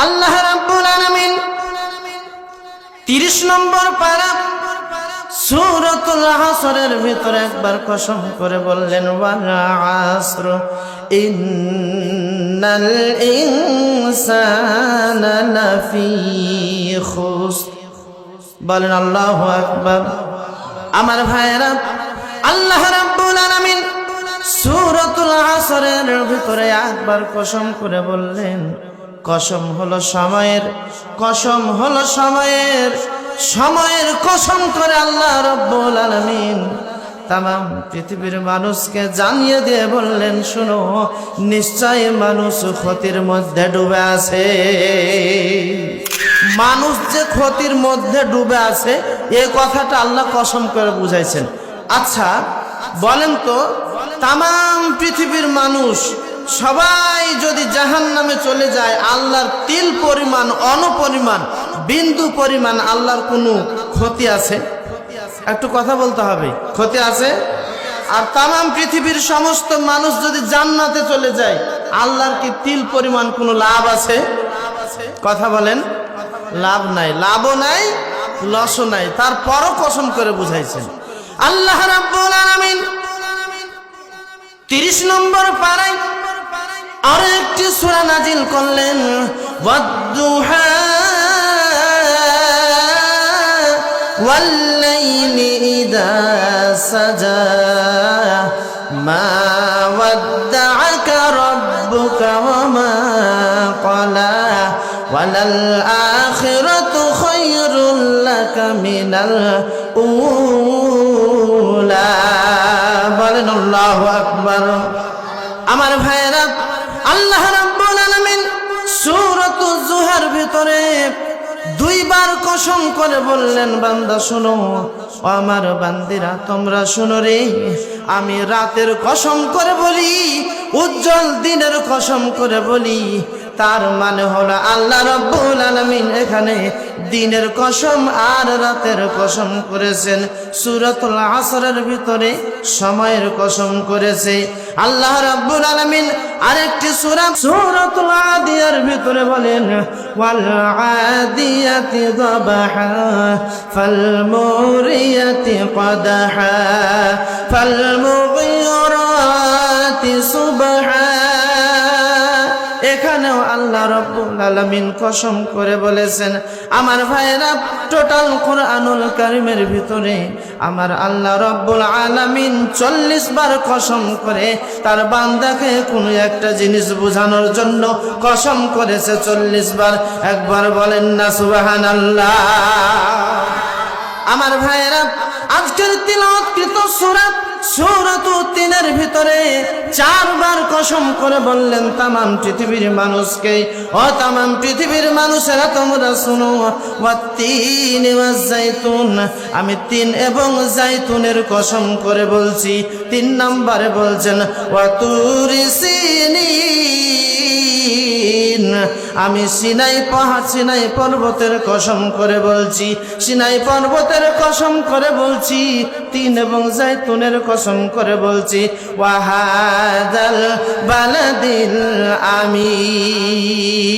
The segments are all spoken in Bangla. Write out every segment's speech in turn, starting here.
আল্লাহ রাব্বুল আলামিন 30 নম্বর পারা সূরাতুল আসরের ভিতরে একবার কসম করে বললেন ওয়াল আসর ইন্নাল ইনসানা লাফি খুসর। বলেন আল্লাহু আকবার। আমার ভাইরা, আল্লাহ রাব্বুল আলামিন সূরাতুল আসরের ভিতরে একবার কসম করে বললেন, কসম হলো সময়ের, কসম হলো সময়ের, সময়ের কসম করে আল্লাহ রাব্বুল আলামিন তামাম পৃথিবীর মানুষকে জানিয়ে দিয়ে বললেন, শুনো, নিশ্চয় মানুষ ক্ষতির মধ্যে ডুবে আছে। মানুষ যে ক্ষতির মধ্যে ডুবে আছে এই কথাটা আল্লাহ কসম করে বুঝাইছেন। আচ্ছা বলেন তো, তামাম পৃথিবীর মানুষ সবাই যদি জাহান্নামে চলে যায়, আল্লাহর তিল পরিমাণ, অণুপরিমাণ, বিন্দু পরিমাণ আল্লাহর কোনো ক্ষতি আছে? একটু কথা বলতে হবে, ক্ষতি আছে? আর তামাম পৃথিবীর সমস্ত মানুষ যদি জান্নাতে চলে যায়, আল্লাহর কি তিল পরিমাণ কোনো লাভ আছে? কথা বলেন, লাভ নাই, লাভও নাই, লসও নাই। তারপরও কসম করে বুঝাইছেন। আল্লাহ রাব্বুল আলামিন 30 নম্বর পারায় আর একটি সূরা নাজিল করলেন, ওয়াদ-দুহা ওয়াল-লাইলি ইযা সাজা মা ওয়াদ্দা'আকা রাব্বুকা ওয়া মা ক্বালা ওয়ালাল আখিরাতু খায়রুল লাকা মিনাল উলা। বলেন আল্লাহু আকবার। আমার ভাইরা, আল্লাহ রাব্বুল আলামিন সূরাতুজ জুহার ভিতরে 2 বার কসম করে বললেন, বান্দা শোনো, আমার বান্দিরা তোমরা শোনো রে, আমি রাতের কসম করে বলি, উজ্জ্বল দিনের কসম করে বলি। তার মানে হলো আল্লাহ রাব্বুল আলামিন এখানে দিনের কসম আর রাতের কসম করেছেন। সূরাতুল আসরের ভিতরে সময়ের কসম করেছে। আল্লাহ রাব্বুল আলামিন আরেকটি সূরা সূরাতুল আদিয়ার ভিতরে বলেন, ওয়াল আদিয়াতি যাবাহা ফাল মুরিয়াতি কদাহা ফাল মুগীরাতি সুবহা। এখানেও আল্লাহ রাব্বুল আলামিন কসম করে বলেছেন। আমার ভাইরা, টোটাল কোরআনুল কারীমের ভিতরে আমার আল্লাহ রাব্বুল আলামিন 40 বার কসম করে তার বান্দাকে কোনো একটা জিনিস বোঝানোর জন্য কসম করেছে 40 বার। একবার বলেন না সুবহানাল্লাহ। আমার ভাইরা, আজকের তিলাওয়াতকৃত সূরা সূরাতুত তিনের ভিতরে 4 বার কসম করে বললেন তামাম পৃথিবীর মানুষকে, ও তামাম পৃথিবীর মানুষেরা তোমরা শুনো, ওয়াত-তিনি ওয়াজ-জাইতুন, আমি তিন এবং জাইতুনের কসম করে বলছি। 3 নম্বরে বলছেন ওয়াতুরি সিনিন, আমি সিনাই পাহাড়, সিনাই পর্বতের কসম করে বলছি, সিনাই পর্বতের কসম করে বলছি। 3 এবং জাইতুনের কসম করে বলছি। ওয়াহাদাল বালাদিল আমিন।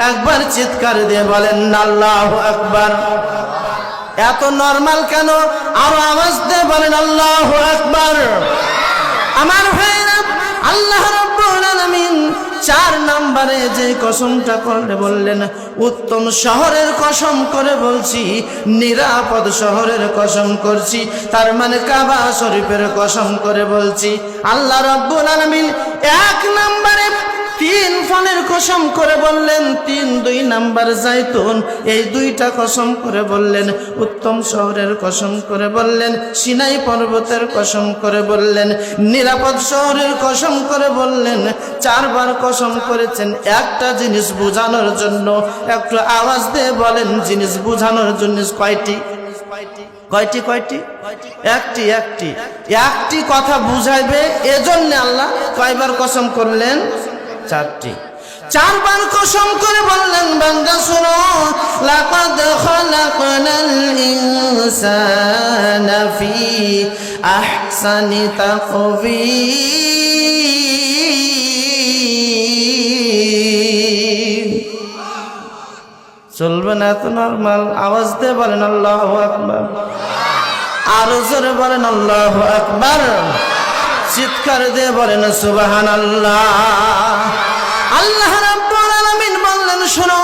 একবার চিৎকার দিয়ে বলেন আল্লাহু আকবার। এত নরমাল কেন? আরো আওয়াজ দিয়ে বলেন আল্লাহু আকবার। আমার ভাইরা, আল্লাহ রাব্বুল আলামিন 4 নম্বরে যে কসমটা করে বললেন, উত্তম শহরের কসম করে বলছি, নিরাপদ শহরের কসম করছি। তার মানে কাবা শরীফের কসম করে বলছি। আল্লাহ রাব্বুল আলামিন 1 নম্বরে 3 ফলের কসম করে বললেন, 3, 2 নাম্বার জাইতুন, এই 2টা কসম করে বললেন। উত্তম শহরের কসম করে বললেন, সিনাই পর্বতের কসম করে বললেন, নিরাপদ শহরের কসম করে বললেন। 4 বার কসম করেছেন একটা জিনিস বোঝানোর জন্য। একটু আওয়াজ দিয়ে বলেন, জিনিস বোঝানোর জন্য কয়টি? কয়টি? কয়টি? একটি কথা বুঝাইবে, এজন্য আল্লাহ কয়বার কসম করলেন? 4টি। 4 বার কসম করে বললেন, বান্দা শুনো, লাকাদ খালাকনাল ইনসানা ফি আহসানি তাকওয়িম। চলবে না এত নরমাল। আওয়াজ দিয়ে বলেন আল্লাহু আকবার, আরো জোরে বলেন আল্লাহু আকবার, চিৎকার দিয়ে বলেন সুবহানাল্লাহ। আল্লাহ রাব্বুল আলামিন বললেন, শোনো,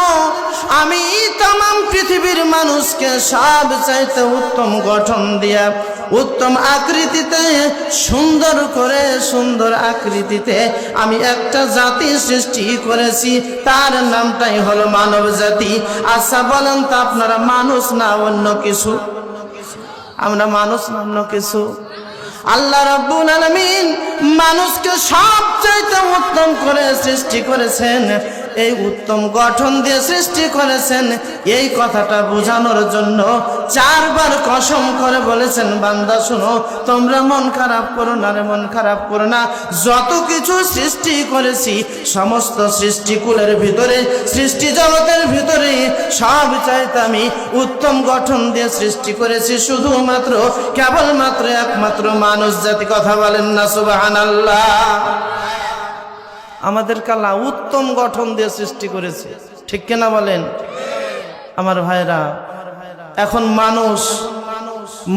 আমি तमाम পৃথিবীর মানুষকে সব চাইতে উত্তম গঠন দিয়া, উত্তম আকৃতিতে, সুন্দর করে, সুন্দর আকৃতিতে আমি একটা জাতি সৃষ্টি করেছি, তার নামটাই হলো মানব জাতি। আচ্ছা বলেন তো আপনারা মানুষ না অন্য কিছু? আমরা মানুষ না অন্য কিছু? আল্লাহ রাব্বুল আলামিন মানুষকে সবচাইতে উত্তম করে সৃষ্টি করেছেন, এই উত্তম গঠন দিয়ে সৃষ্টি করেছেন। এই কথাটা বোঝানোর জন্য 4 বার কসম করে বলেছেন, বান্দা শোনো, তোমরা মন খারাপ করো না রে, মন খারাপ করো না। যত কিছু সৃষ্টি করেছি, সমস্ত সৃষ্টিকুলের ভিতরে, সৃষ্টি জগতের ভিতরে সব চাইতে আমি উত্তম গঠন দিয়ে সৃষ্টি করেছি শুধুমাত্র, কেবলমাত্র, একমাত্র মানুষ জাতি। কথা বলেন না সুবহানাল্লাহ। আমাদের আল্লাহ উত্তম গঠন দিয়ে সৃষ্টি করেছে, ঠিক কিনা বলেন আমার ভাইরা? এখন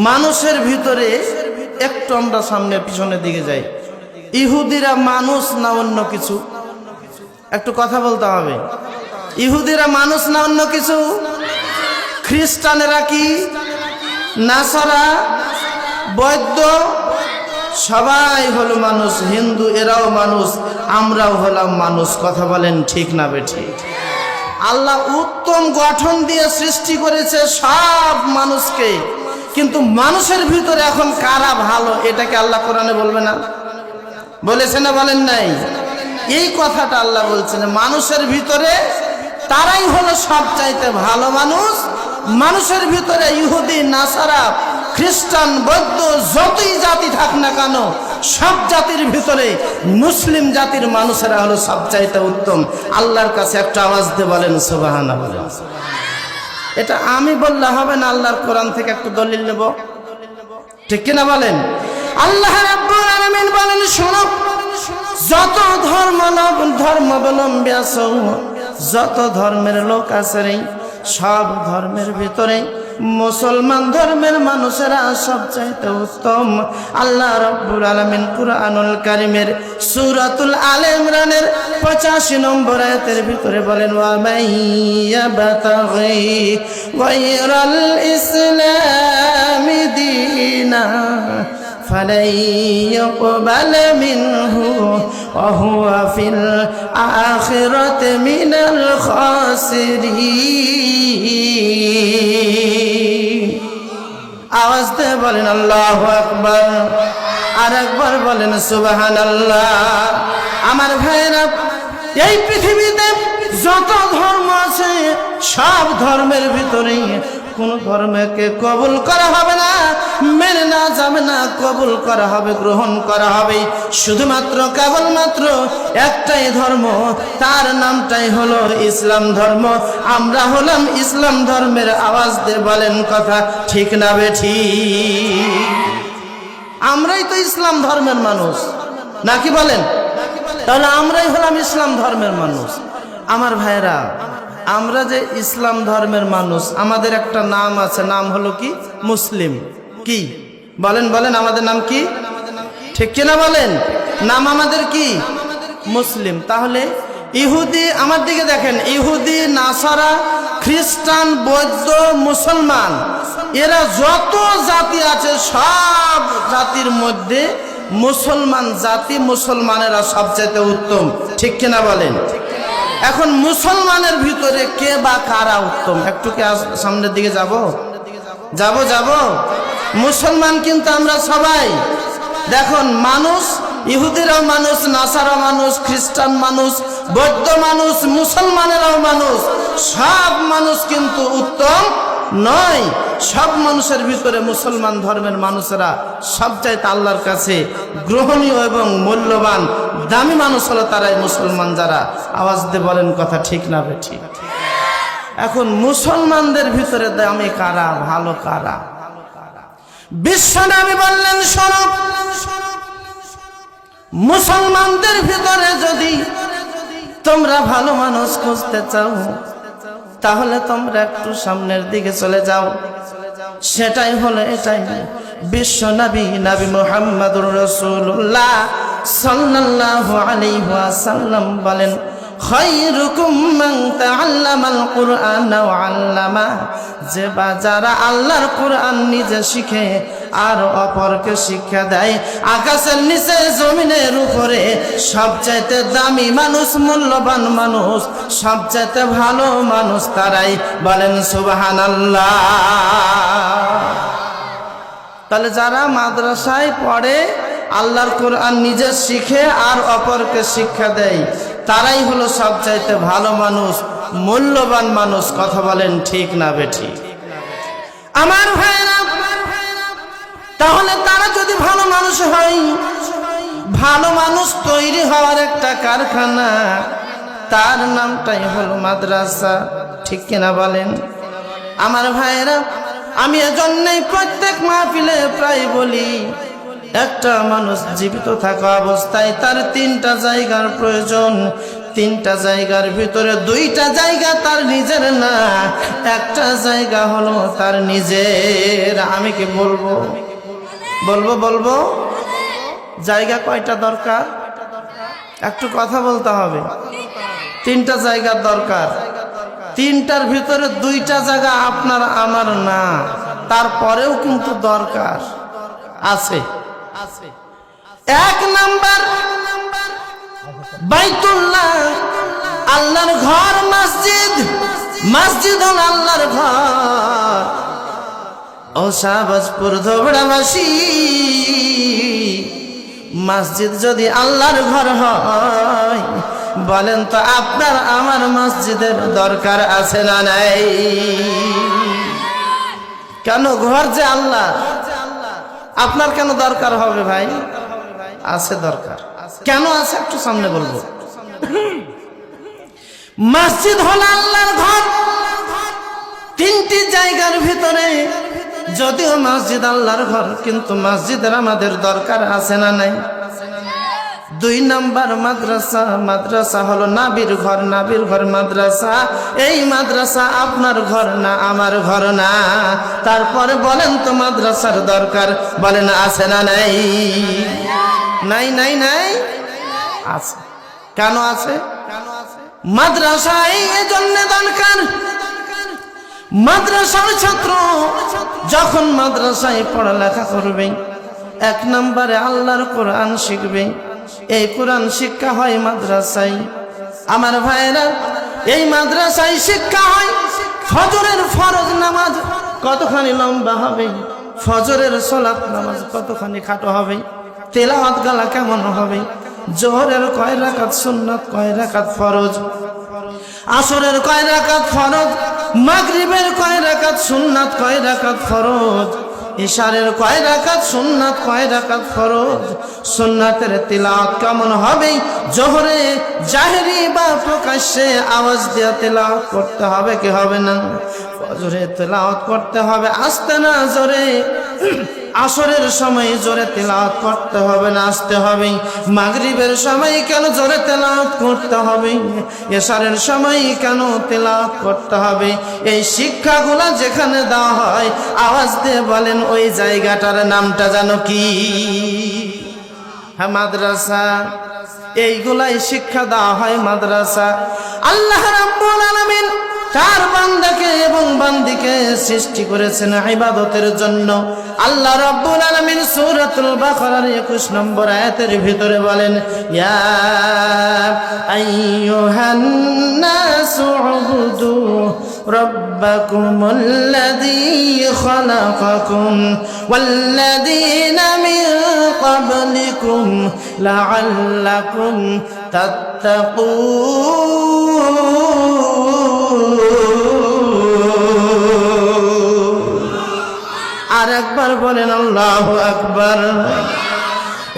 মানুষের ভিতরে একটু আমরা সামনে পিছনের দিকে যাই। ইহুদিরা মানুষ না অন্য কিছু? একটু কথা বলতে হবে। ইহুদিরা মানুষ না অন্য কিছু? খ্রিস্টানেরা কি, নাসারা, বৌদ্ধ, সবাই হলো মানুষ। হিন্দু এরাও মানুষ, আমরাও হলাম মানুষ। কথা বলেন ঠিক না বেঠিক? আল্লাহ উত্তম গঠন দিয়ে সৃষ্টি করেছে সব মানুষকে, কিন্তু মানুষের ভিতরে এখন কারা ভালো এটাকে আল্লাহ কোরআনে বলবে না? বলেছে না বলেন নাই? এই কথাটা আল্লাহ বলছেন, মানুষের ভিতরে তারাই হলো সব চাইতে ভালো মানুষ। মানুষের ভিতরে ইহুদি, নাসারা, খ্রিস্টান, বৌদ্ধ, যতই জাতি থাক না কেন, সব জাতির ভিতরে মুসলিম জাতির মানুষেরা হলো সবচাইতে উত্তম। আল্লাহর কাছে একটা আওয়াজ দিয়ে বলেন সুবহানাল্লাহ। এটা আমি বললে হবে না, আল্লাহর কোরআন থেকে একটু দলিল নেব, ঠিক কিনা বলেন? আল্লাহ রাব্বুল আলামিন বলেন, শোনো, যত ধর্মাবলম্বী আছো, যত ধর্মের লোক আছে রে, সব ধর্মের ভিতরে মুসলমান ধর্মের মানুষেরা সবচাইতে উত্তম। আল্লাহ রাব্বুল আলামিন কুরআনুল কারীমের সূরাতুল আলে ইমরানের 85 নম্বর আয়াতের ভিতরে বলেন, ওয়া মাইয়াবতাগি গায়রাল ইসলামি দীনা فلن يقبل منه وهو في الآخرة من الخاسرين। আওয়াজ দিয়ে বলেন আল্লাহু আকবার, আর একবার বলেন সুবহানাল্লাহ। আমার ভাইরা, এই পৃথিবীতে যত ধর্ম আছে, সব ধর্মের ভিতরে কোন ধর্মকে কবুল করা হবে না, মেনে না যাবে না, কবুল করা হবে, গ্রহণ করা হবে শুধুমাত্র, কেবলমাত্র একটাই ধর্ম, তার নামটাই হলো ইসলাম ধর্ম। আমরা হলাম ইসলাম ধর্মের। আওয়াজ দিয়ে বলেন কথা ঠিক না বেঠিক? আমরাই তো ইসলাম ধর্মের মানুষ, নাকি বলেন? তাহলে আমরাই হলাম ইসলাম ধর্মের মানুষ। আমার ভাইরা, আমরা যে ইসলাম ধর্মের মানুষ, আমাদের একটা নাম আছে, নাম হলো কি? মুসলিম। কি বলেন? বলেন আমাদের নাম কি? ঠিক কিনা বলেন? নাম আমাদের কি? মুসলিম। তাহলে ইহুদি, আমার দিকে দেখেন, ইহুদি, নাসারা, খ্রিস্টান, বৌদ্ধ, মুসলমান, এরা যত জাতি আছে, সব জাতির মধ্যে মুসলমান জাতি, মুসলমানেরা সবচেয়ে উত্তম, ঠিক কিনা বলেন? এখন মুসলমানের ভিতরে কে বা কারা উত্তম? একটু কি সামনের দিকে যাব? মুসলমান কিন্তু আমরা সবাই। দেখুন, মানুষ, ইহুদিরাও মানুষ, নাসারা মানুষ, খ্রিস্টান মানুষ, বৌদ্ধ মানুষ, মুসলমানেরাও মানুষ। সব মানুষ কিন্তু উত্তম নয়। সব মানুষের ভিতরে মুসলমান ধর্মের মানুষেরা সবচাইতে আল্লাহর কাছে গ্রহণীয় এবং মূল্যবান, দামি মানুষ হলো তারাই মুসলমান যারা। আওয়াজ দিয়ে বলেন কথা ঠিক না বেঠিক? এখন মুসলমানদের ভিতরে দামি কারা, ভালো কারা? বিশ্বনবী বললেন, শোনো, মুসলমানদের ভিতরে যদি তোমরা ভালো মানুষ খুঁজতে চাও তাহলে তোমরা একটু সামনের দিকে চলে যাও। সেটাই হলো এটাই বিশ্ব নবী নবী মুহাম্মদুর রাসূলুল্লাহ সাল্লাল্লাহু আলাইহি ওয়াসাল্লাম বলেন, খায়রুকুম মান তাআল্লামাল কুরআনা ওয়া আল্লামা, যে বা যারা আল্লাহর কোরআন নিজে শিখে আর অপরকে শিক্ষা দেয়। আকাশের নিচে জমিনের উপরে সবচাইতে দামি মানুষ, মূল্যবান মানুষ, সবচাইতে ভালো মানুষ তারাই। বলেন সুবহানাল্লাহ। তাহলে যারা মাদ্রাসায় পড়ে আল্লাহর কোরআন নিজে শিখে আর অপরকে শিক্ষা দেয় তারাই হলো সবচাইতে ভালো মানুষ, মূল্যবান মানুষ। কথা বলেন ঠিক না বেঠিক? আমার ভাইরা, তাহলে তারা যদি ভালো মানুষ হয়, ভালো মানুষ তৈরি হওয়ার একটা কারখানা, তার নামটাই হলো মাদ্রাসা। ঠিক কিনা বলেন? আমার ভাইরা, আমি এজন্যই প্রত্যেক মাহফিলে প্রায় বলি, একটা মানুষ জীবিত থাকা অবস্থায় তার তিনটা জায়গার প্রয়োজন। তিনটা জায়গার ভিতরে দুইটা জায়গা তার নিজের না, একটা জায়গা হলো তার নিজের। আমি কি বলবো বলবো বলবো জায়গা কয়টা দরকার? একটু কথা বলতে হবে। তিনটা জায়গার দরকার। তিনটার ভিতরে দুইটা জায়গা আপনার আমার না, তারপরেও কিন্তু দরকার আছে। এক নাম্বার বাইতুল্লাহ, আল্লাহর ঘর। মসজিদ, মসজিদ হল আল্লাহর ঘর। ও শাহবাজপুর ধোবড়াবাসী, মসজিদ যদি আল্লাহর ঘর হয়, বলেন তো আপনার আমার মসজিদের দরকার আছে না নাই? কেন? ঘর যে আল্লাহ, আপনার কেন দরকার হবে ভাই? আছে দরকার। কেন আছে একটু সামনে বলবো। মসজিদ হলো আল্লাহর ঘর। তিনটি জায়গার ভিতরে যদিও মসজিদ আল্লাহর ঘর, কিন্তু মসজিদের আমাদের দরকার আছে না নাই? দুই নাম্বার মাদ্রাসা। মাদ্রাসা হলো নাবির ঘর। নাবির ঘর মাদ্রাসা। এই মাদ্রাসা আপনার ঘর না, আমার ঘর না। তারপরে বলেন তো মাদ্রাসার দরকার, বলেন আছে না নাই? নাই নাই নাই, আছে। কেন আছে? মাদ্রাসা এই জন্য দরকার, মাদ্রাসার ছাত্র যখন মাদ্রাসায় পড়ালেখা করবে, এক নম্বরে আল্লাহর কোরআন শিখবে। এই কোরআন শিক্ষা হয় মাদ্রাসায়। আমার ভাইরা, এই মাদ্রাসায় শিক্ষা হয়। ফজরের ফরজ নামাজ কতখানি লম্বা হবে, ফজরের সালাত নামাজ কতখানি খাটো হবে, তেলাওয়াত গালা কেমন হবে, জোহরের কয় রাকাত সুন্নাত, কয় রাকাত ফরজ, আসরের কয় রাকাত ফরজ, মাগরিবের কয় রাকাত সুন্নাত, কয় রাকাত ফরজ, ইশারের কয় রাকাত সুন্নাত, কয় রাকাত ফরজ, সুন্নাতের তিলাওয়াত কেমন হবে, জোহরে জাহেরি বা প্রকাশ্যে আওয়াজ দিয়ে তিলাওয়াত করতে হবে কি হবে না, ফজরে তিলাওয়াত করতে হবে আস্তে না জোরে, আসরের সময় জোরে তেলাওয়াত করতে হবে না আস্তে হবে, মাগরিবের সময় কেন জোরে তেলাওয়াত করতে হবে, ইশারের সময় কেন তেলাওয়াত করতে হবে। এই শিক্ষাগুলো যেখানে দেওয়া হয়, আওয়াজ দিয়ে বলেন ওই জায়গাটার নামটা জানো কি? হ্যাঁ, মাদ্রাসা। এইগুলাই শিক্ষা দেওয়া হয় মাদ্রাসা। আল্লাহ রাব্বুল আলামিন তার বান্দাকে এবং বান্দিকে সৃষ্টি করেছেন ইবাদতের জন্য। আল্লাহ রাব্বুল আলামিন সূরাতুল বাকারার 21 নম্বর আয়াতের ভিতরে বলেন, ইয়া আইয়ুহান নাসু উবুদু রাব্বাকুমুল্লাযী খালাকাকুম ওয়াল্লাযীনা মিন ক্বাবলিকুম লাআল্লাকুম তাত্তাকুন। আর একবার বলেন আল্লাহু আকবার।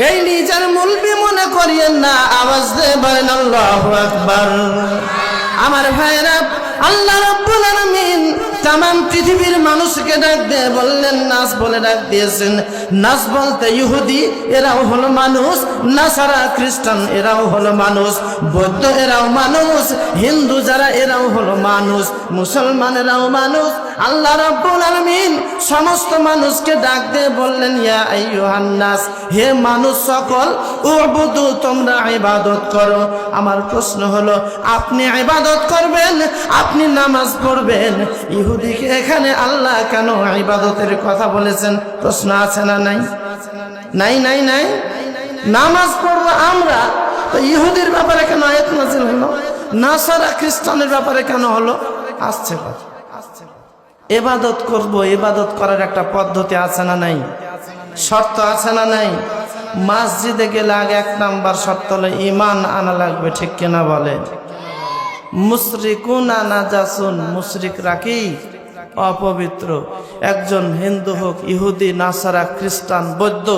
এই নিজের মুলবি মনে করিয়েন না, আওয়াজ দিয়ে বলেন আল্লাহু আকবার। আমার ভাইরা, আল্লাহ রাব্বুল আলামিন তামাম পৃথিবীর মানুষকে ডাক দিয়ে বললেন নাস বলে ডাক দিয়েছেন। নাস বলতে ইহুদি এরাও হলো মানুষ, নাসারা খ্রিস্টান এরাও হলো মানুষ, বৌদ্ধ এরাও মানুষ, হিন্দু যারা এরাও হলো মানুষ, মুসলমানেরাও মানুষ। আল্লাহ রাব্বুল আলামিন সমস্ত মানুষকে ডাক দিয়ে বললেন ইয়া আইয়ুহান নাস, হে মানুষ সকল, উবুদু তোমরা ইবাদত করো। আমার প্রশ্ন হলো আপনি ইবাদত করবেন, আপনি নামাজ পড়বেন, ইহুদিকে এখানে আল্লাহ কেন ইবাদতের কথা বলেছেন? প্রশ্ন আছে না নাই? নাই নাই নাই। নামাজ পড়বো আমরা, তো ইহুদির ব্যাপারে কেন আয়াত নাযিল হলো? নাসারা খ্রিস্টানের ব্যাপারে কেন হলো? আসছে কথা। ইবাদত করব, ইবাদত করার একটা পদ্ধতি আছে না নাই? শর্ত আছে না নাই? মসজিদে গেলে আগে 1 নাম্বার শর্ত হলো ঈমান আনা লাগবে, ঠিক কিনা বলে? মুশরিকুনা নাজাসুন, মুশরিকরা কি? অপবিত্র। একজন হিন্দু হোক, ইহুদি, নাসারা, খ্রিস্টান, বৌদ্ধ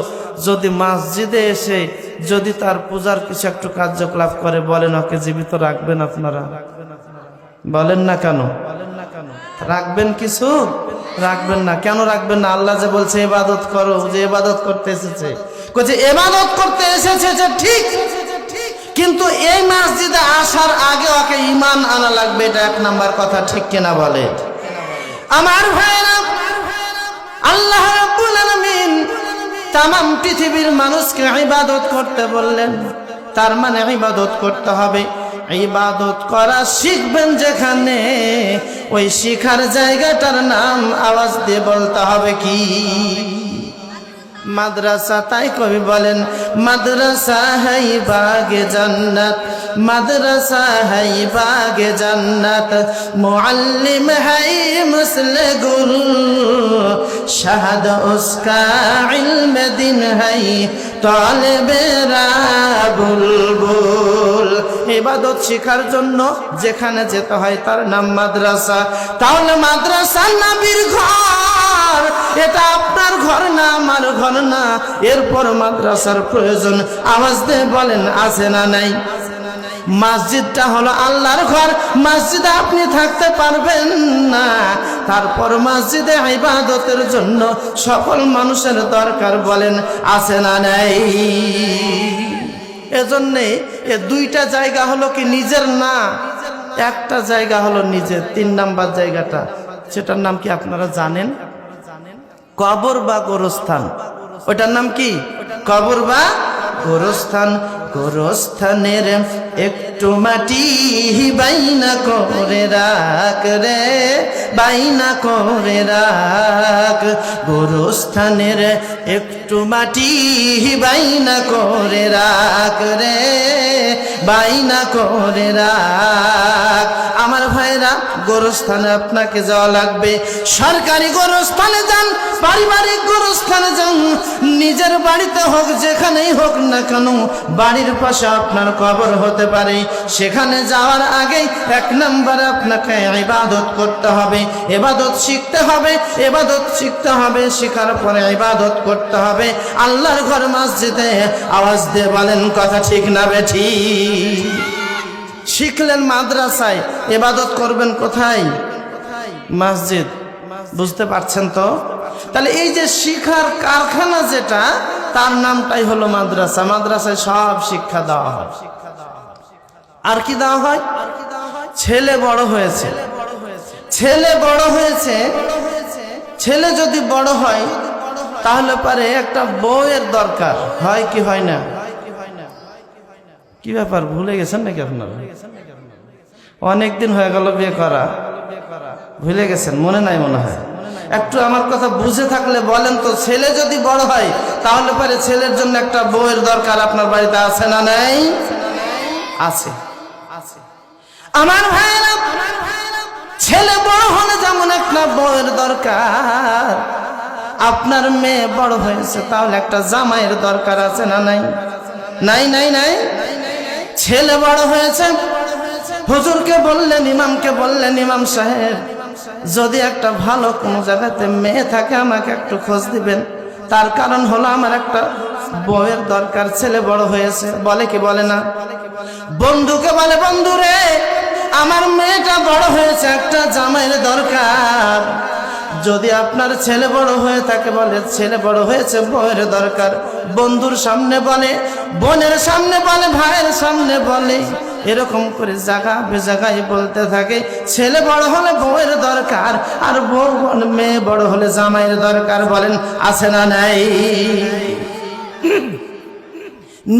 যদি মসজিদে এসে যদি তার পূজার কিছু একটু কার্যকলাপ করে, বলেন ওকে জীবিত রাখবেন আপনারা? বলেন না কেন? রাখবেন? কিছু রাখবেন না। কেন রাখবেন না? আল্লাহ যে বলছে ইবাদত করো, যে ইবাদত করতে এসেছে, যে ইবাদত করতে এসেছে যে ঠিক, কিন্তু এই মসজিদে আসার আগে ওকে ঈমান আনা লাগবে, এটা 1 নাম্বার কথা, ঠিক কিনা বলে? আমার ভাইরা, আল্লাহ রাব্বুল আলামিন তামাম পৃথিবীর মানুষকে ইবাদত করতে বললেন। তার মানে ইবাদত করতে হবে। ইবাদত করা শিখবেন যেখানে, ওই শিখার জায়গাটার নাম আওয়াজ দিয়ে বলতে হবে কি? মাদ্রাসা। তাই কবি বলেন মাদ্রাসা হাই বাগে জান্নাত, মাদ্রাসা হাই বাগে জান্নাত, মুআল্লিম হাই মুসলে গুল, শাহাদ উসকা ইলম দিন হাই, তালেবে রা বুলবুল। ইবাদত শিখার জন্য যেখানে যেতে হয় তার নাম মাদ্রাসা। তাহলে মাদ্রাসা নবীর ঘর, এটা আপনার ঘর না, আমার ঘর না। এরপর মাদ্রাসার প্রয়োজন, আওয়াজ দিয়ে বলেন আছে না নাই? মসজিদটা হলো আল্লাহর ঘর, মসজিদে আপনি থাকতে পারবেন না। তারপর মসজিদে ইবাদতের জন্য সকল মানুষের দরকার, বলেন আছে না নাই? এজন্যে এ 2টা জায়গা হলো কি নিজের না, একটা জায়গা হলো নিজের। 3 নাম্বার জায়গাটা, সেটার নাম কি আপনারা জানেন? কবর বা গোরস্থান। ওটার নাম কি? কবর বা গোরস্থান। গোরস্থানের একটু মাটি বাইনা করে রাখ রে, বাইনা করে রাখ। গোরস্থানের একটু মাটি বাইনা করে রাখ রে, বাইনা করে রাখ। আমার ভাইরা, গোরস্থানে আপনাকে যাওয়া লাগবে। সরকারি গোরস্থানে যান, পারিবারিক গোরস্থানে যান, নিজের বাড়িতে হোক, যেখানেই হোক না কেন, বাড়ির পাশে আপনার কবর হতে পারে। সেখানে যাওয়ার আগেই 1 নাম্বার আপনাকে ইবাদত করতে হবে, ইবাদত শিখতে হবে, ইবাদত শিখতে হবে। শিখার পরে ইবাদত করতে হবে আল্লাহর ঘর মসজিদে। আওয়াজ দিয়ে বলেন কথা ঠিক না বেঠিক? শিখলেন মাদ্রাসায়, ইবাদত করবেন কোথায়? মসজিদ। বুঝতে পারছেন তো? তাহলে এই যে শিখার কারখানা যেটা, তার নামটাই হলো মাদ্রাসা। মাদ্রাসায় সব শিক্ষা দেওয়া হয়। আর কি দেওয়া হয়? ছেলে বড় হয়েছে, ছেলে বড় হয়েছে, ছেলে যদি বড় হয় তাহলে পারে একটা বউয়ের দরকার হয় কি হয় না? কি ব্যাপার, ভুলে গেছেন নাকি আপনারা? অনেকদিন হয়ে গেল বিয়ে করা, ভুলে গেছেন, মনে নাই মনে হয়। একটু আমার কথা বুঝে থাকলে বলেন তো, ছেলে যদি বড় হয় তাহলে পরে ছেলের জন্য একটা বউয়ের দরকার আপনার বাড়িতে আছে না নাই? আছে। আমার ভাইরা, ছেলে বড় হলে যেমন একটা বউয়ের দরকার, আপনার মেয়ে বড় হয়েছে তাহলে একটা জামাইয়ের দরকার আছে না নাই? নাই নাই নাই। ছেলে বড় হয়েছে, হুজুরকে বললেন, ইমামকে বললেন, ইমাম সাহেব যদি একটা ভালো কোনো জায়গাতে মেয়ে থাকে আমাকে একটু খোঁজ দিবেন। তার কারণ হলো আমার একটা বউয়ের দরকার, ছেলে বড় হয়েছে। বলে কি বলে না? বন্ধুকে বলে, বন্ধু রে, আমার মেয়েটা বড় হয়েছে, একটা জামাইয়ের দরকার। যদি আপনার ছেলে বড় হয়ে থাকে বলে ছেলে বড় হয়েছে বউয়ের দরকার, বন্ধুর সামনে বলে, বোনের সামনে বলে, ভাইয়ের সামনে বলে, এরকম করে জায়গা বেজায়গায় বলতে থাকে ছেলে বড় হলে বউয়ের দরকার, আর বউ মেয়ে বড় হলে জামাইয়ের দরকার। বলেন আছে না নাই?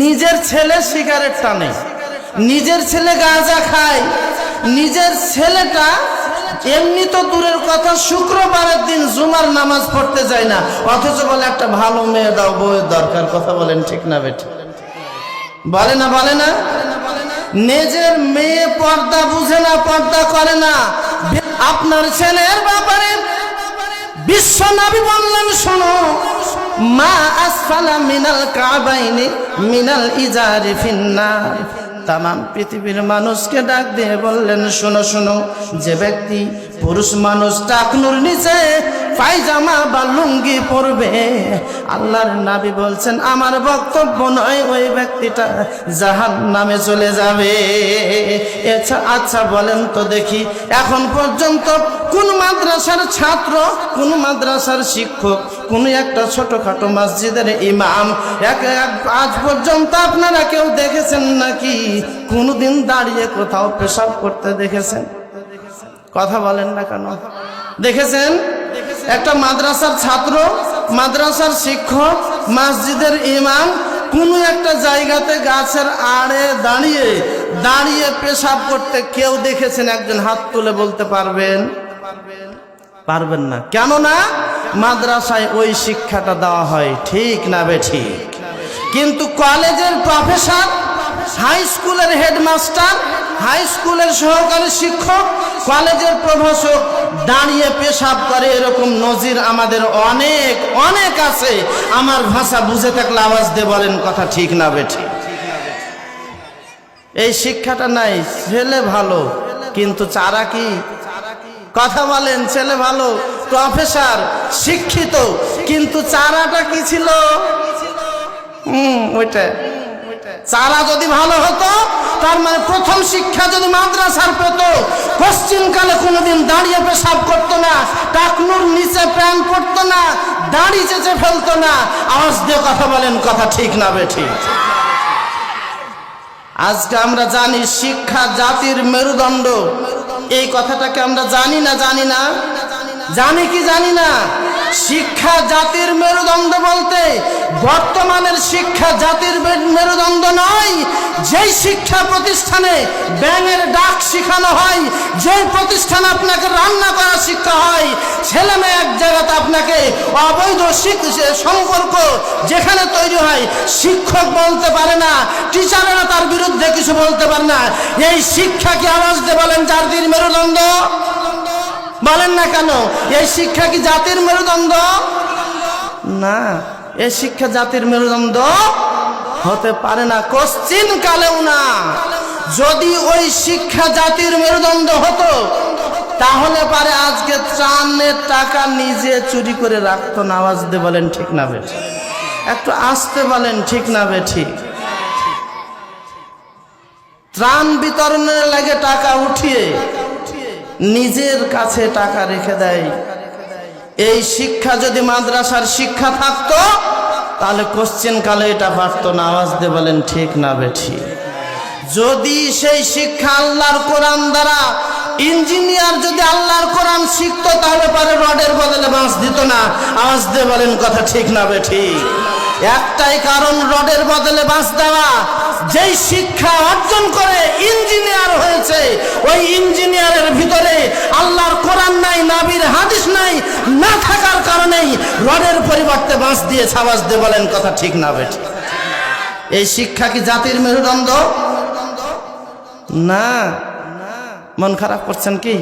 নিজের ছেলে সিগারেট টানে, নিজের ছেলে গাঁজা খায়, নিজের ছেলেটা এমনি তো দূরের কথা শুক্রবারের দিন জুমার নামাজ পড়তে যায় না, অথচ বলে একটা ভালো মেয়ে দাও, বউয়ের দরকার। কথা বলেন ঠিক না বেটি? বলে না বলে না? নিজের মেয়ে পর্দা বুঝে না, পর্দা করে না। আপনার ছেলের ব্যাপারে বিশ্ব নবী বললেন শোনো, মা আসফালা মিনাল কাবাইনি মিনাল ইজারি ফিন্নার। তামাম পৃথিবীর মানুষকে ডাক দিয়ে বললেন শোনো শোনো, যে ব্যক্তি পুরুষ মানুষ টাকনুর নিচে পায়জামা বা লুঙ্গি পরবে, আল্লাহর নবী বলছেন আমার বক্তব্য নয়, ওই ব্যক্তিটা জাহান্নামে চলে যাবে। আচ্ছা বলেন তো দেখি, এখন পর্যন্ত কোন মাদ্রাসার ছাত্র, কোন মাদ্রাসার শিক্ষক, কোন একটা ছোটখাটো মসজিদের ইমাম আজ পর্যন্ত আপনারা কেউ দেখেছেন নাকি কোনদিন দাঁড়িয়ে কোথাও পেশাব করতে দেখেছেন? কথা বলেন না কেন? দেখেছেন? একটা মাদ্রাসার ছাত্র, মাদ্রাসার শিক্ষক, মসজিদের ইমাম কোন একটা জায়গাতে গাছের আড়ে দাঁড়িয়ে দাঁড়িয়ে পেশাব করতে কেউ দেখেছেন? একজন হাত তুলে বলতে পারবেন? পারবেন না। কেননা মাদ্রাসায় ওই শিক্ষাটা দেওয়া হয়, ঠিক না বেঠিক? কিন্তু কলেজের প্রফেসর, হাই স্কুলের হেডমাস্টার, হাই স্কুলের সহকারী শিক্ষক, কলেজের প্রভাষক দাঁড়িয়ে পেশাব করে, এরকম নজির আমাদের অনেক অনেক আছে। আমার ভাষা বুঝে থাকলে আওয়াজ দিয়ে বলেন কথা ঠিক না বেঠিক? এই শিক্ষাটা নাই। ছেলে ভালো কিন্তু চারা কি? কথা বলেন, ছেলে ভালো, প্রফেসর, শিক্ষিত, কিন্তু চারাটা কি ছিল? ওইটা চারা যদি ভালো হতো, তার মানে প্রথম শিক্ষা যদি মাদ্রাসার পেত, পশ্চিমকালে কোনোদিন দাঁড়িয়ে পেশাব করতো না, টাকনুর নিচে প্যান্ট পরতো না, দাড়ি চেঁচে ফেলতো না। আওয়াজ দিয়ে কথা বলেন কথা ঠিক না বেঠিক? আজকে আমরা জানি শিক্ষা জাতির মেরুদণ্ড, এই কথাটাকে আমরা জানি না? জানি না? জানি কি জানি না? শিক্ষা জাতির মেরুদণ্ড বলতে বর্তমানের শিক্ষা জাতির মেরুদণ্ড নয়। যেই শিক্ষা প্রতিষ্ঠানে ব্যাঙের ডাক শেখানো হয়, যেই প্রতিষ্ঠানে আপনাকে রান্না করা শিক্ষা হয়, ছেলে মেয়ে এক জায়গাতে আপনাকে অবৈধ সম্পর্ক যেখানে তৈরি হয়, শিক্ষক বলতে পারে না, টিচারেরা তার বিরুদ্ধে কিছু বলতে পারে না। এই শিক্ষা কি আওয়াজ দিয়ে বলেন জাতির মেরুদণ্ড? বলেন না কেন? এই শিক্ষা কি জাতির মেরুদণ্ড? না, এই শিক্ষা জাতির মেরুদণ্ড হতে পারে না, কোশ্চিন কালেও না। যদি ওই শিক্ষা জাতির মেরুদণ্ড হতো, তাহলে পারে আজকে ত্রাণের টাকা নিজে চুরি করে রাখতো না। আওয়াজ দিয়ে বলেন ঠিক না বেঠি? একটু আসতে বলেন ঠিক না বেঠি? ত্রাণ বিতরণের লাগে টাকা উঠিয়ে নিজের কাছে টাকা রেখে দেয়। এই শিক্ষা যদি মাদ্রাসার শিক্ষা থাকতো, তাহলে কোশ্চেন কালে এটা পারতো না। আওয়াজ দিয়ে বলেন ঠিক না বেঠি? যদি সেই শিক্ষা আল্লাহর কোরআন দ্বারা, ইঞ্জিনিয়ার যদি আল্লাহর কোরআন শিখতো, তাহলে পারে রডের বদলে বাঁশ দিত না। আওয়াজ দিয়ে বলেন কথা ঠিক না বেঠি? একটাই কারণ রডের বদলে বাঁশ দেওয়া। যেই শিক্ষা অর্জন করে ইঞ্জিনিয়ার হয়েছে, ওই ইঞ্জিনিয়ারের ভিতরে আল্লাহর কোরআন নাই, নবীর হাদিস নাই, না থাকার কারণেই রডের পরিবর্তে বাঁশ দিয়েছে। আওয়াজ দিয়ে বলেন কথা ঠিক না বেঠি? এই শিক্ষা কি জাতির মেরুদণ্ড? না। মন খারাপ করছেন কি?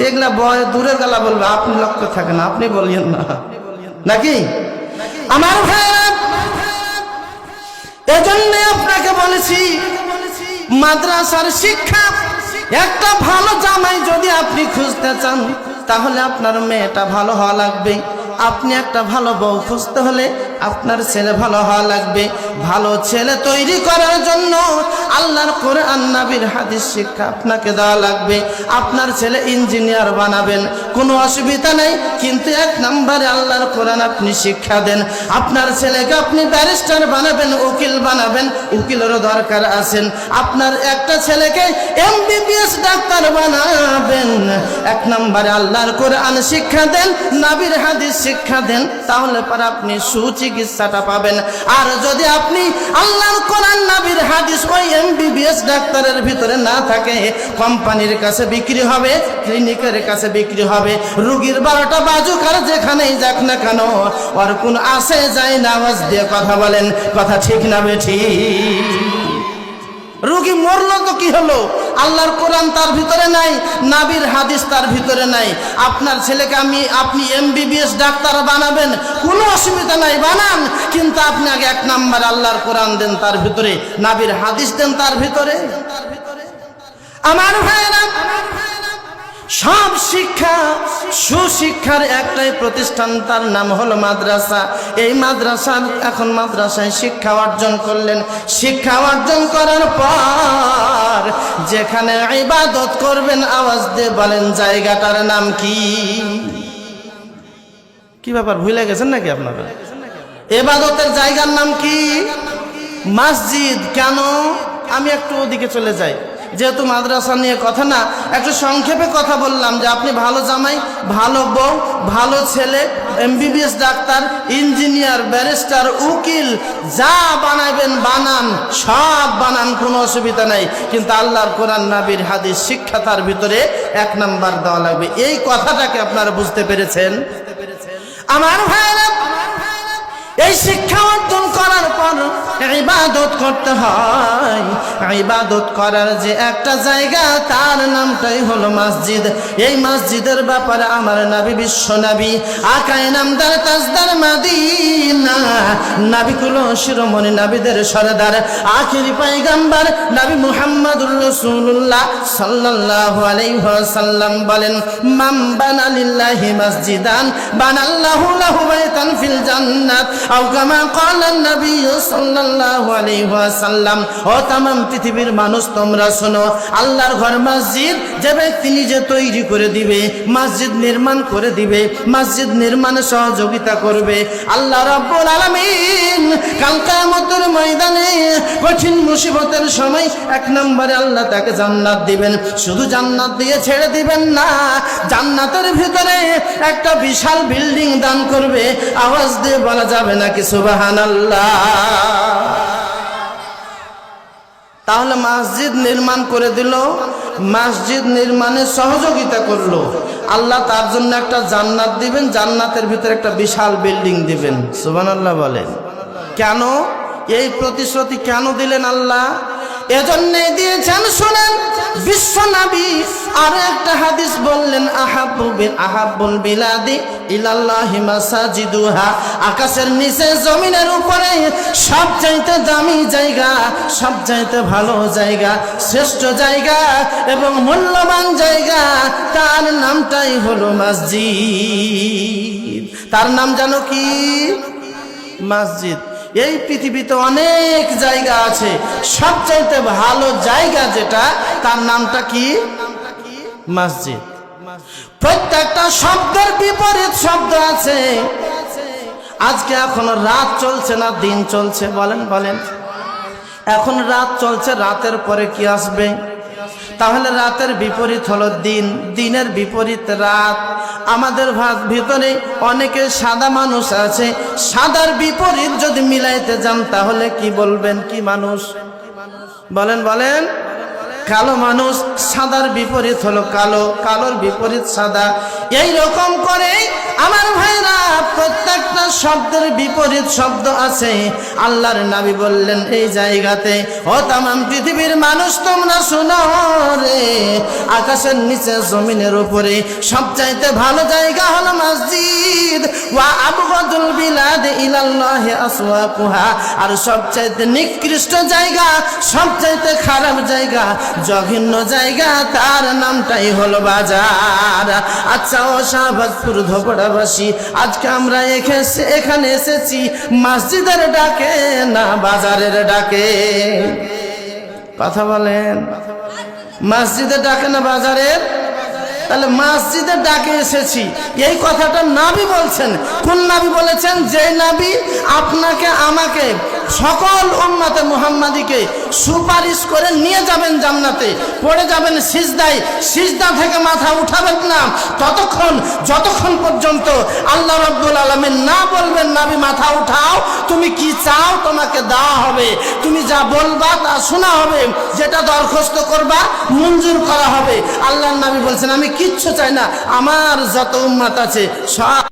এগুলা বয় দূরের গেলা বলবে, আপনি লক্ষ্য থাকেন, আপনি বলিয়েন না নাকি? আমার ভাইরা, এজন্য আপনাকে বলেছি মাদ্রাসার শিক্ষা। একটা ভালো জামাই যদি আপনি খুঁজতে চান, তাহলে আপনার মেয়েটা ভালো হওয়া লাগবে। আপনি একটা ভালো বউ খুঁজতে হলে আপনার ছেলে ভালো হওয়া লাগবে। ভালো ছেলে তৈরি করার জন্য আল্লাহর কোরআন নবীর হাদিস শিক্ষা আপনাকে দেওয়া লাগবে। আপনার ছেলে ইঞ্জিনিয়ার বানাবেন, কোনো অসুবিধা নেই, কিন্তু 1 নম্বরে আল্লাহর কোরআন আপনি শিক্ষা দেন। আপনার ছেলেকে আপনি ব্যারিস্টার বানাবেন, উকিল বানাবেন, উকিলেরও দরকার আছেন। আপনার একটা ছেলেকে MBBS ডাক্তার বানাবেন, 1 নম্বরে আল্লাহর কোরআন শিক্ষা দেন, নবীর হাদিস শিক্ষা দেন, তাহলে পরে আপনি সুচিকিৎসাটা পাবেন। আর যদি আপনি আল্লাহর কোরআন নবীর হাদিস ওই MBBS ডাক্তারের ভিতরে না থাকে, কোম্পানির কাছে বিক্রি হবে, ক্লিনিকের কাছে বিক্রি হবে, রুগীর 12টা বাজুক আর যেখানেই যাক না কেন, ওর কোন আসে যায় না। আওয়াজ দিয়ে কথা বলেন, কথা ঠিক না বেঠিক? রুগী মরলো তো কি হলো? আল্লাহর কোরআন তার ভিতরে নাই, নবীর হাদিস তার ভিতরে নাই। আপনার ছেলেকে আপনি MBBS ডাক্তার বানাবেন, কোনো অসুবিধা নাই, বানান, কিন্তু আপনি আগে 1 নাম্বার আল্লাহর কোরআন দেন তার ভিতরে, নবীর হাদিস দেন তার ভিতরে। আমার ভাইরা, সব শিক্ষা সুশিক্ষার একটাই প্রতিষ্ঠান, তার নাম হলো মাদ্রাসা। এই মাদ্রাসার এখন মাদ্রাসায় শিক্ষা অর্জন করলেন। শিক্ষা অর্জন করার পর যেখানে ইবাদত করবেন, আওয়াজ দিয়ে বলেন জায়গাটার নাম কি? কি ব্যাপার, ভুলে গেছেন নাকি আপনারা? ইবাদতের জায়গার নাম কি? মসজিদ। কেন? আমি একটু ওদিকে চলে যাই, যেহেতু মাদ্রাসা নিয়ে কথা না, একটু সংক্ষেপে কথা বললাম যে আপনি ভালো জামাই, ভালো বউ, ভালো ছেলে, MBBS ডাক্তার, ইঞ্জিনিয়ার, ব্যারিস্টার, উকিল, যা বানাবেন বানান, সব বানান, কোনো অসুবিধা নাই, কিন্তু আল্লাহর কোরআন নবীর হাদিস শিক্ষা তার ভিতরে 1 নাম্বার দেওয়া লাগবে। এই কথাটাকে আপনারা বুঝতে পেরেছেন? আমার ভাইরা, এই শিক্ষা অর্জন করার পর ইবাদত করতে হয়। ইবাদত করার যে একটা জায়গা, তার নামটাই হলো মসজিদ। এই মসজিদের ব্যাপারে আমার নবী, বিশ্ব নবী, আকায়ে নামদার তাজদার মদিনা, নবীকুল শিরোমণি নবীদের সরদার, আখিরি পয়গম্বর নবী মুহাম্মদুর রাসূলুল্লাহ সাল্লাল্লাহু আলাইহি ওয়াসাল্লাম বলেন, মান বানা লিল্লাহি মসজিদান বানাল্লাহু লাহু বাইতান ফিল জান্নাত, আও কামা ক্বালা নবী সাল্লাল্লাহু আলাইহি ওয়াসাল্লাম। ও तमाम পৃথিবীর মানুষ, তোমরা শোনো, আল্লাহর ঘর মসজিদ যে ব্যক্তি নিজে তৈরি করে দিবে, মসজিদ নির্মাণ করে দিবে, মসজিদ নির্মাণে সহযোগিতা করবে, আল্লাহ রাব্বুল আলামিন কাল কিয়ামতের ময়দানে কঠিন মুসিবতের সময় 1 নম্বরে আল্লাহ তাকে জান্নাত দিবেন। শুধু জান্নাত দিয়ে ছেড়ে দিবেন না, জান্নাতের ভিতরে একটা বিশাল বিল্ডিং দান করবে। আওয়াজ দিয়ে বলা যাবে নাকি সুবহানাল্লাহ? তাহলে মসজিদ নির্মাণ করে দিল, মসজিদ নির্মাণে সহযোগিতা করলো, আল্লাহ তার জন্য একটা জান্নাত দিবেন, জান্নাতের ভিতরে একটা বিশাল বিল্ডিং দিবেন। সুবহানাল্লাহ বলেন। কেন এই প্রতিশ্রুতি কেন দিলেন আল্লাহ? এজন্যই দিয়েছেন, শুনেন, বিশ্ব নবী আর একটা হাদিস বললেন, আহাব্বুল বিলাদি ইলাল্লাহি মাসাজিদুহা, আকাশের নিচে জমিনের উপরে সবচাইতে দামি জায়গা, সবচাইতে ভালো জায়গা, শ্রেষ্ঠ জায়গা এবং মূল্যবান জায়গা, তার নামটাই হলো মসজিদ। তার নাম জানো কি? মসজিদ। এই পৃথিবীতে অনেক জায়গা আছে, সবচাইতে ভালো জায়গা যেটা, তার নামটা কি? মসজিদ। প্রত্যেকটা শব্দের বিপরীত শব্দ আছে। আজকে এখন রাত চলছে না দিন চলছে? বলেন বলেন। এখন রাত চলছে, রাতের পরে কি আসবে? তাহলে রাতের বিপরীত হলো দিন, দিনের বিপরীত রাত। আমাদের ভিতরে অনেকে সাদা মানুষ আছে, সাদার বিপরীত যদি মিলাইতে যান তাহলে কি বলবেন? কি মানুষ? বলেন বলেন। কালো মানুষ, সাদার বিপরীত হলো কালো, কালোর বিপরীত সাদা। এই রকম করে আমার ভাইরা প্রত্যেকটা শব্দের বিপরীত শব্দ আছে। আল্লাহর নবী বললেন এই জায়গাতে, ও तमाम পৃথিবীর মানুষ তোমরা শুনো রে, আকাশের নিচে জমিনের উপরে সবচাইতে ভালো জায়গা হলো মসজিদ। ওয়া আবগাদুল বিলাদ ইলাল্লাহি আসওয়াকুহা, আর সবচাইতে নিকৃষ্ট জায়গা, সবচাইতে খারাপ জায়গা, জঘন্য জায়গা, তার নামটাই হলো বাজার। আচ্ছা ও শাহবাজপুর ধোপড়াবাসী, আজকে আজকে আমরা এখানে এসেছি মসজিদের ডাকে না বাজারের ডাকে? কথা বলেন, মসজিদের ডাকে না বাজারের? তাহলে মসজিদের ডাকে এসেছি, এই কথাটা নবী বলছেন। কোন নবী বলেছেন? যে নবী আপনাকে আমাকে সকল উম্মতে মুহাম্মাদিকে সুপারিশ করে নিয়ে যাবেন জান্নাতে, পড়ে যাবেন সিজদায়, সিজদা থেকে মাথা উঠাবেন না যতক্ষণ পর্যন্ত আল্লাহ রাব্বুল আলামিন না বলবেন নবী মাথা উঠাও, তুমি কি চাও তোমাকে দেওয়া হবে, তুমি যা বলবা তা শোনা হবে, যেটা দরখাস্ত করবা মঞ্জুর করা হবে। আল্লাহর নবী বলছেন আমি কিচ্ছু চাই না, আমার যত উম্মত আছে সব